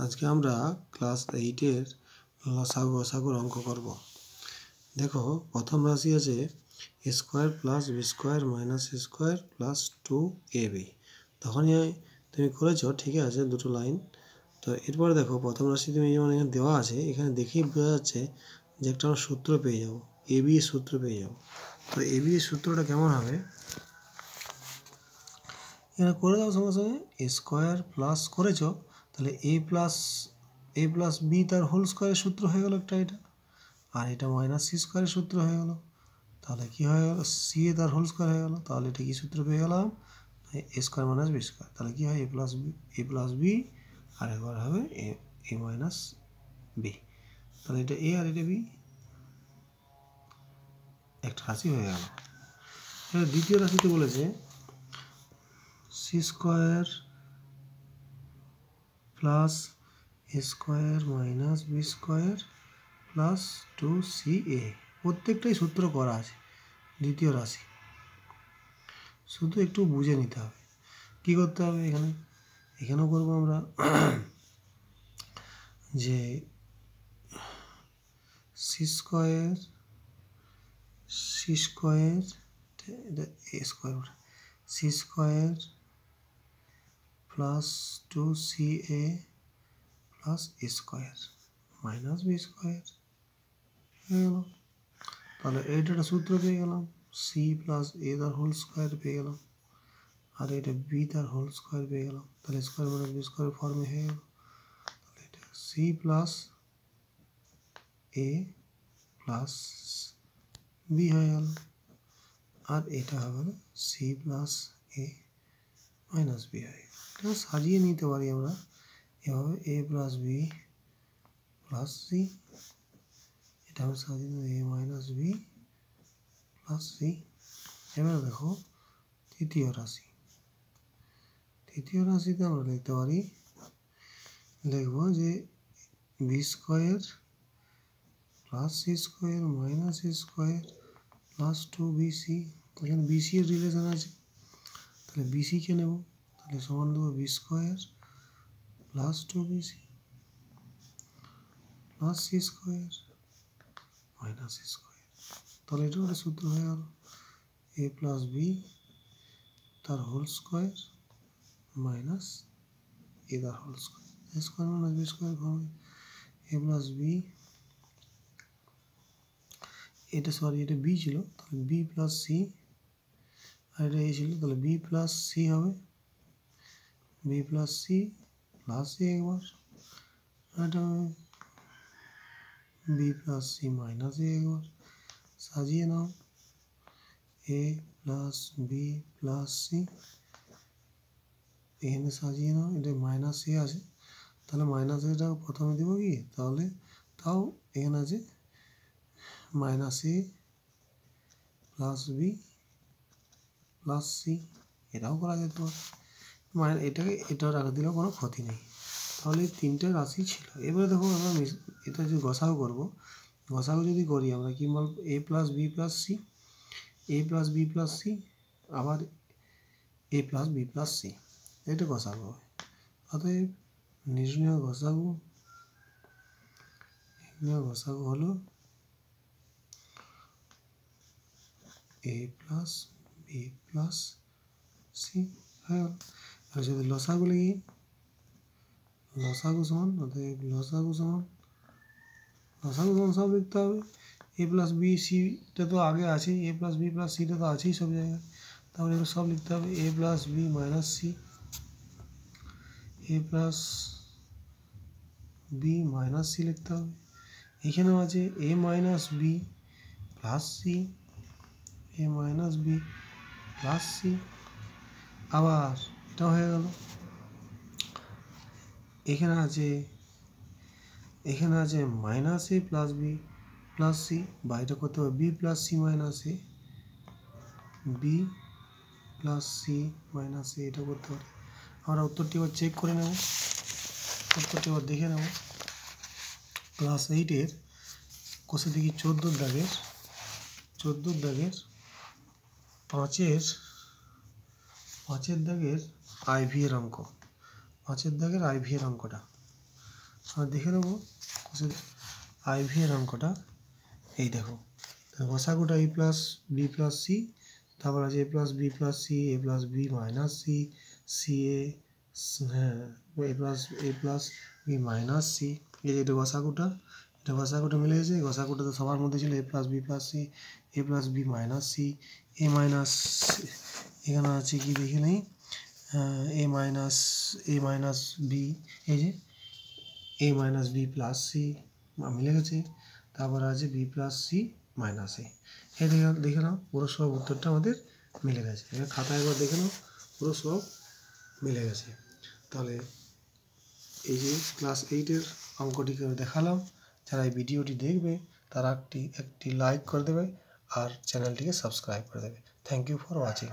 আজকে আমরা ক্লাস 8 এর লসাগু গসাগুর অঙ্ক করব। দেখো প্রথম রাশি আছে a square plus b square minus a square plus 2ab। তখনই তুমি করেছো, ঠিক আছে, দুটো লাইন। তো এরপরে দেখো প্রথম রাশি তুমি যেমন এখানে দেওয়া আছে, এখানে দেখেই বোঝা যাচ্ছে যে একটা আমরা সূত্র পেয়ে যাবো, ab এর সূত্র পেয়ে যাবো। তো ab এর সূত্রটা কেমন হবে, এখানে করে দাও সঙ্গে সঙ্গে a স্কয়ার প্লাস করেছো, তাহলে a প্লাস বি তার হোল স্কয়ারের সূত্র হয়ে গেল একটা, এটা আর এটা মাইনাস সি স্কয়ারের সূত্র হয়ে গেল। তাহলে কি হয়ে গেল, সি এ তার হোল স্কয়ার হয়ে গেল। তাহলে এটা কি সূত্র পেয়ে গেলাম, এ স্কয়ার মাইনাস বি স্কয়ার। তাহলে কি হয়, এ প্লাস বি আর একবার হবে এ মাইনাস বি। তাহলে এটা এ আর এটা বি, একটা রাশি হয়ে গেল। এবার দ্বিতীয় রাশিতে বলেছে C square plus A square minus B square plus 2ca। প্রত্যেকটাই সূত্র করা আছে দ্বিতীয় রাশি, শুধু একটু বুঝে নিতে হবে কী করতে হবে। এখানেও করবো আমরা যে সি স্কয়ার এটা A square, C square plus 2ca plus A square minus B square হয়ে গেল। তাহলে এইটা সূত্র পেয়ে গেলাম, সি প্লাস এ তার হোল স্কয়ার পেয়ে গেলাম, আর এটা বি তার হোল স্কয়ার পেয়ে গেলাম। তাহলে স্কয়ার মাইনাস বি স্কয়ার ফর্মে হয়ে গেল। তাহলে এটা C plus A plus B হয়ে গেল, আর এটা হবে C plus A minus B হয়ে গেল। এটা সাজিয়ে নিতে পারি আমরা এভাবে, A plus B plus C, এটা আমি সাজিয়ে নেব A minus B plus C. এবার দেখো তৃতীয় রাশিতে আমরা লিখতে পারি, লিখব যে B square plus C square minus A square plus 2bc। এখানে বিসি এর রিলেশন আছে, তাহলে বিসিকে নেব, তাহলে সমান দেবো B square plus 2bc plus C square minus C square. তাহলে এটা একটা সূত্র হয়ে গেল, এ প্লাস বি তার হোল স্কয়ার মাইনাস এ তার whole square, A square minus B square হবে এ প্লাস বি, এটা বি ছিল, তাহলে বি প্লাস সি, আর এটা এ ছিল, তাহলে বি প্লাস সি হবে, B plus C plus C একবার, এটা হবে B plus C minus A একবার। সাজিয়ে নাও, A plus B plus C, এখানে সাজিয়ে নাও, এটা মাইনাস এ আছে, তাহলে মাইনাস এটা প্রথমে দেবো কি, তাহলে তাও এখানে আছে মাইনাস এ প্লাস বি প্লাস সি, এটাও করা যেতে পারে, এটাও রাখা দিলেও কোনো ক্ষতি নেই। তাহলে এই তিনটে রাশি ছিল। এবারে দেখো আমরা এটা যদি গসাগু করবো, গসাগু যদি করি আমরা কি বলবো, এ plus B plus C, A plus B plus C, আবার এ প্লাস বি প্লাস সি, এটা গসাগু হবে। অতএব নির্ণয় গসাগু হলো এ প্লাস বি প্লাস সি হয়ে গেল। আর যদি লসাগু লিখি, লসাগু সমান সব লিখতে হবে। এ প্লাস বি সিটা তো আগে আছেই, এ প্লাস বি প্লাস সিটা তো আছেই সব জায়গায়, তাহলে এগুলো সব লিখতে হবে। A plus B minus C, A plus B minus C লিখতে হবে। এখানেও আছে এ মাইনাস বি প্লাস সি, এ মাইনাস বি প্লাস সি, আবার এটা হয়ে গেল। এখানে আছে মাইনাস এ প্লাস বি প্লাস সি, বা এটা করতে হবে বি প্লাস সি মাইনাস এ, বি প্লাস সি মাইনাস এ, এটা করতে পারি। আমরা উত্তরটি এবার চেক করে নেব, উত্তরটি এবার দেখে নেব। ক্লাস 8-এর কোষে দেখি 14 দাগের 5-এর দাগের আইভি এর অঙ্ক, 5-এর দাগের আইভি এর অঙ্কটা আর দেখে নেবো আইভি এর অঙ্কটা। এই দেখো গসাগুটা A plus B plus C, তারপর আছে A plus B plus C, A plus B minus C, C A, হ্যাঁ A plus B minus C. এই যে এটা গসাগুটা, এটা গসাগুটা মিলে গেছে। গসাগুটা তো সবার মধ্যে ছিল এ plus B plus C, A plus B minus C, A minus, এখানে আছে কি দেখে নেই, এ মাইনাস বি, এই যে এ মাইনাস বি প্লাস সি মিলে গেছে। তারপর আছে বি প্লাস সি মাইনাস এ। এই দেখে নাও পুরো সব উত্তরটা আমাদের মিলে গেছে। এবার খাতায় একবার দেখে নাও পুরো সব মিলে গেছে। তাহলে এই যে ক্লাস 8-এর অঙ্কটিকে দেখালাম। যারা এই ভিডিওটি দেখবে তারা একটি লাইক করে দেবে আর চ্যানেলটিকে সাবস্ক্রাইব করে দেবে। Thank you for watching.